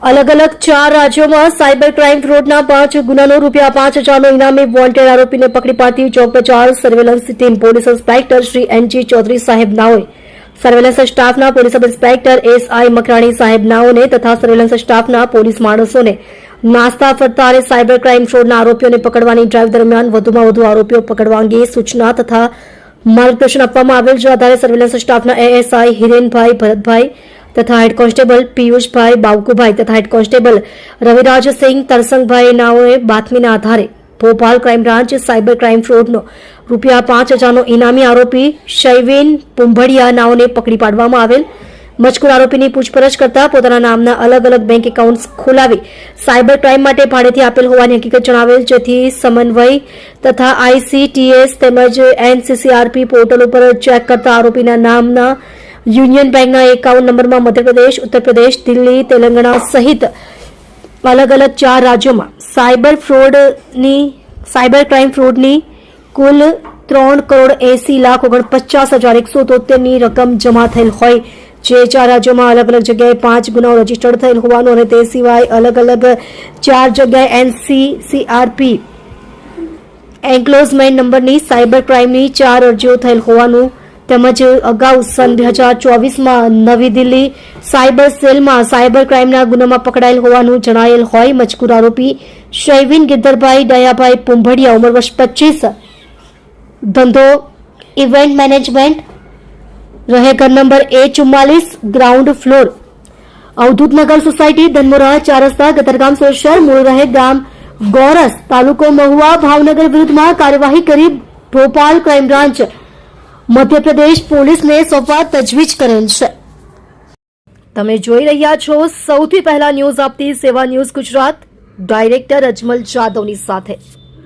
अलग अलग 4 राज्यों में साइबर क्राइम फ्रॉडना 5 गुनानो ₹5,000 इनामी वॉन्टेड आरोपी ने पकड़ी पाड़ती Chowk Bazar surveillance team police inspector Shri NG Chaudhary साहेब नाओए सर्वेलन्स स्टाफना police sub inspector SI Makrani साहेब नाओने तथा सर्वेलन्स स्टाफना पोलीस माणसोने नास्ता फरता અને સાયબર ક્રાઇમ ફ્રોડના આરોપીઓને પકડવાની ડ્રાઈવ દરમિયાન વધુમાં વધુ આરોપીઓ પકડવા અંગે સૂચના તથા માર્ગદર્શન આપવામાં આવેલ છે। આધારે સર્વેલન્સ સ્ટાફના ASI હિરેનભાઈ ભરતભાઈ तथा हेड कांस्टेबल पीयूषभाई बावकुभाई तथा हेड कांस्टेबल रविराज सिंह तरसंगभाई नाओए बातमीना आधारे Bhopal crime branch cyber crime फ्रॉडनो ₹5,000 इनामी आरोपी शैविन पुंभड़िया नाओने पकड़ी पाडवामां आवेल। मजकूर आरोपीनी पूछपरछ करता पोताना नामना अलग अलग बैंक एकाउंट्स खोलावी साइबर क्राइम माटे भाड़ेथी आपेल होवानी हकीकत जणावेल, जेथी समन्वय तथा ICTS तेमज NCCRP पोर्टल पर चेक करता आरोपीना नामना यूनियन बैंक एकाउंट नंबर में मध्य प्रदेश, उत्तर प्रदेश, दिल्ली, तेलंगाना सहित अलग अलग 4 राज्यों में साइबर क्राइम फ्रॉडनी कुल 3,80,49,173 रकम जमा थયેલ હોય, જે 4 राज्यों में अलग अलग जगह 5 गुनाओ रजिस्टर्ड થયેલ હોવાનું અને તે સિવાય अलग अलग 4 जगह NCCRP एन्क्लोजमेंट नंबरनी साइबर क्राइमनी 4 અરજીઓ થયેલ હોવાનું તેમજ અગાઉ સન 2024માં નવી દિલ્હી સાયબર સેલમાં સાયબર ક્રાઇમના ગુનામાં પકડાયેલ હોવાનું જણાયેલ હોય। મજકૂર આરોપી શૈવિન ગિદ્દરભાઈ દયાભાઈ પુંભડિયા ઉંમર વર્ષ 25, ધંધો ઇવેન્ટ મેનેજમેન્ટ, રહે ઘર number A44 ground floor Avadhutnagar society Dhanmora 4 રસ્તા ગતરગામ શહેર, મૂળ રહે ગામ ગોરસ તાલુકો મહુવા ભાવનગર વિરુદ્ધમાં કાર્યવાહી કરી Bhopal crime branch Madhya Pradesh police ने सोंपवा तजवीज करेल छे। તમે જોઈ રહ્યા છો સૌથી પહેલા ન્યૂઝ આપતી સેવા ન્યૂઝ ગુજરાત, ડાયરેક્ટર અજમલ જાદવની સાથે।